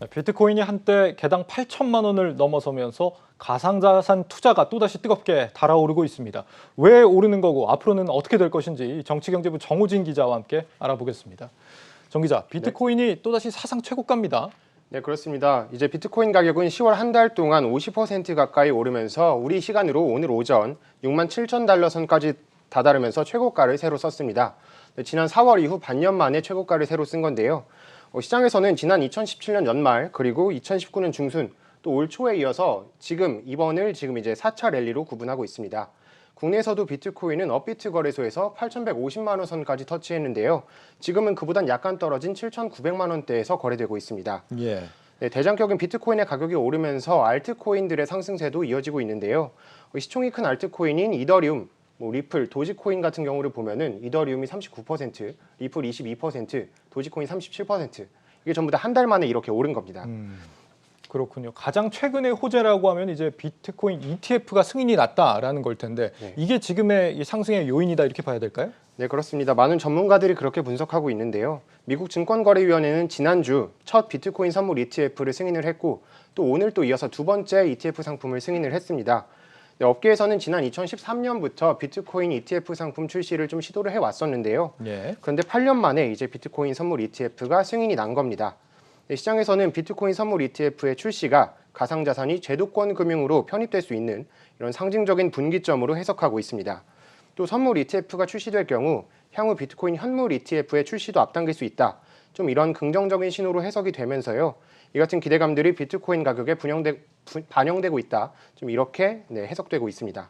비트코인이 한때 개당 8천만 원을 넘어서면서 가상자산 투자가 또다시 뜨겁게 달아오르고 있습니다. 왜 오르는 거고 앞으로는 어떻게 될 것인지 정치경제부 정호진 기자와 함께 알아보겠습니다. 정 기자, 비트코인이 또다시 사상 최고가입니다. 네, 그렇습니다. 이제 비트코인 가격은 10월 한 달 동안 50% 가까이 오르면서 우리 시간으로 오늘 오전 6만 7천 달러 선까지 다다르면서 최고가를 새로 썼습니다. 지난 4월 이후 반년 만에 최고가를 새로 쓴 건데요. 시장에서는 지난 2017년 연말 그리고 2019년 중순 또 올 초에 이어서 이번을 이제 4차 랠리로 구분하고 있습니다. 국내에서도 비트코인은 업비트 거래소에서 8,150만 원 선까지 터치했는데요. 지금은 그보단 약간 떨어진 7,900만 원대에서 거래되고 있습니다. 예. 네, 대장격인 비트코인의 가격이 오르면서 알트코인들의 상승세도 이어지고 있는데요. 시총이 큰 알트코인인 이더리움, 리플, 도지코인 같은 경우를 보면은 이더리움이 39%, 리플 22%, 도지코인 37%. 이게 전부 다 한 달 만에 이렇게 오른 겁니다. 그렇군요. 가장 최근의 호재라고 하면 이제 비트코인 ETF가 승인이 났다라는 걸 텐데 네. 이게 지금의 이 상승의 요인이다 이렇게 봐야 될까요? 네, 그렇습니다. 많은 전문가들이 그렇게 분석하고 있는데요. 미국 증권거래위원회는 지난주 첫 비트코인 선물 ETF를 승인을 했고 또 오늘 또 이어서 두 번째 ETF 상품을 승인을 했습니다. 네, 업계에서는 지난 2013년부터 비트코인 ETF 상품 출시를 좀 시도를 해왔었는데요. 예. 그런데 8년 만에 이제 비트코인 선물 ETF가 승인이 난 겁니다. 네, 시장에서는 비트코인 선물 ETF의 출시가 가상자산이 제도권 금융으로 편입될 수 있는 이런 상징적인 분기점으로 해석하고 있습니다. 또 선물 ETF가 출시될 경우 향후 비트코인 현물 ETF의 출시도 앞당길 수 있다. 좀 이런 긍정적인 신호로 해석이 되면서요. 이 같은 기대감들이 비트코인 가격에 반영되고 있다. 좀 이렇게 해석되고 있습니다.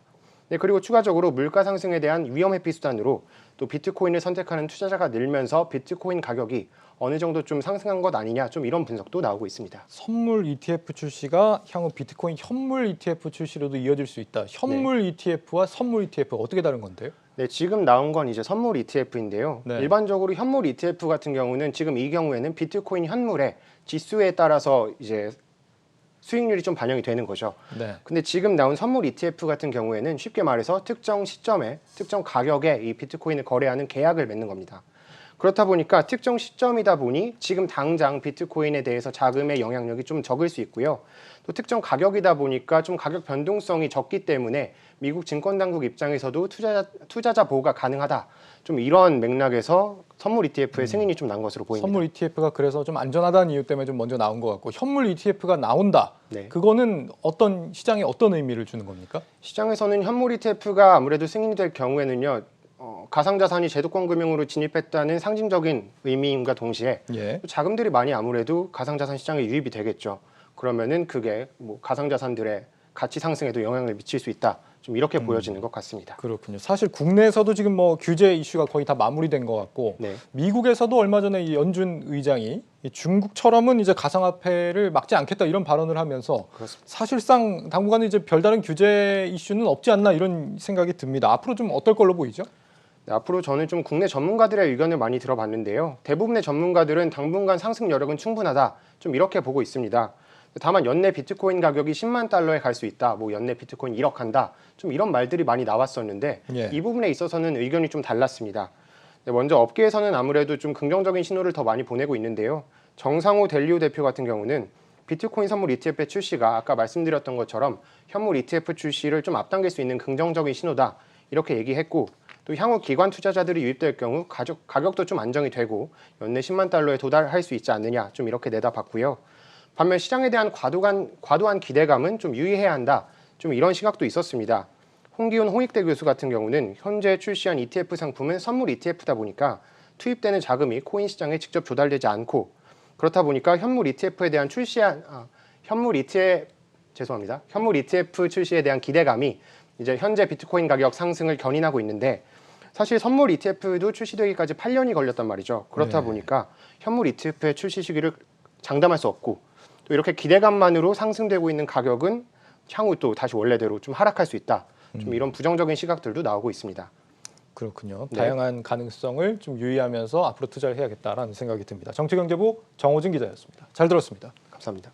네, 그리고 추가적으로 물가 상승에 대한 위험 회피 수단으로 또 비트코인을 선택하는 투자자가 늘면서 비트코인 가격이 어느 정도 좀 상승한 것 아니냐, 좀 이런 분석도 나오고 있습니다. 선물 ETF 출시가 향후 비트코인 현물 ETF 출시로도 이어질 수 있다. 현물 ETF와 선물 ETF 어떻게 다른 건데요? 네, 지금 나온 건 이제 선물 ETF인데요. 네. 일반적으로 현물 ETF 같은 경우는 지금 이 경우에는 비트코인 현물의 지수에 따라서 이제 수익률이 좀 반영이 되는 거죠. 네. 근데 지금 나온 선물 ETF 같은 경우에는 쉽게 말해서 특정 시점에 특정 가격에 이 비트코인을 거래하는 계약을 맺는 겁니다. 그렇다 보니까 특정 시점이다 보니 지금 당장 비트코인에 대해서 자금의 영향력이 좀 적을 수 있고요. 또 특정 가격이다 보니까 좀 가격 변동성이 적기 때문에 미국 증권당국 입장에서도 투자자 보호가 가능하다. 좀 이런 맥락에서 선물 ETF의 승인이 좀 난 것으로 보입니다. 선물 ETF가 그래서 좀 안전하다는 이유 때문에 좀 먼저 나온 것 같고 현물 ETF가 나온다. 네. 그거는 어떤 시장에 어떤 의미를 주는 겁니까? 시장에서는 현물 ETF가 아무래도 승인이 될 경우에는요. 가상자산이 제도권 금융으로 진입했다는 상징적인 의미임과 동시에 예. 자금들이 많이 아무래도 가상자산 시장에 유입이 되겠죠. 그러면은 그게 가상자산들의 가치 상승에도 영향을 미칠 수 있다. 좀 이렇게 보여지는 것 같습니다. 그렇군요. 사실 국내에서도 지금 규제 이슈가 거의 다 마무리된 것 같고 네. 미국에서도 얼마 전에 이 연준 의장이 중국처럼은 이제 가상화폐를 막지 않겠다 이런 발언을 하면서 그렇습니다. 사실상 당분간은 이제 별다른 규제 이슈는 없지 않나 이런 생각이 듭니다. 앞으로 좀 어떨 걸로 보이죠? 네, 앞으로 저는 좀 국내 전문가들의 의견을 많이 들어봤는데요. 대부분의 전문가들은 당분간 상승 여력은 충분하다. 좀 이렇게 보고 있습니다. 다만 연내 비트코인 가격이 10만 달러에 갈 수 있다. 연내 비트코인 1억 한다. 좀 이런 말들이 많이 나왔었는데 예. 이 부분에 있어서는 의견이 좀 달랐습니다. 네, 먼저 업계에서는 아무래도 좀 긍정적인 신호를 더 많이 보내고 있는데요. 정상호 델리오 대표 같은 경우는 비트코인 선물 ETF의 출시가 아까 말씀드렸던 것처럼 현물 ETF 출시를 좀 앞당길 수 있는 긍정적인 신호다. 이렇게 얘기했고 또 향후 기관 투자자들이 유입될 경우 가격도 좀 안정이 되고 연내 10만 달러에 도달할 수 있지 않느냐. 좀 이렇게 내다봤고요. 반면 시장에 대한 과도한 기대감은 좀 유의해야 한다. 좀 이런 시각도 있었습니다. 홍기훈 홍익대 교수 같은 경우는 현재 출시한 ETF 상품은 선물 ETF다 보니까 투입되는 자금이 코인 시장에 직접 조달되지 않고 그렇다 보니까 현물 ETF에 대한 현물 ETF 출시에 대한 기대감이 이제 현재 비트코인 가격 상승을 견인하고 있는데 사실 선물 ETF도 출시되기까지 8년이 걸렸단 말이죠. 그렇다 보니까 현물 ETF의 출시 시기를 장담할 수 없고 또 이렇게 기대감만으로 상승되고 있는 가격은 향후 또 다시 원래대로 좀 하락할 수 있다. 좀 이런 부정적인 시각들도 나오고 있습니다. 그렇군요. 네. 다양한 가능성을 좀 유의하면서 앞으로 투자를 해야겠다라는 생각이 듭니다. 정치경제부 정호진 기자였습니다. 잘 들었습니다. 감사합니다.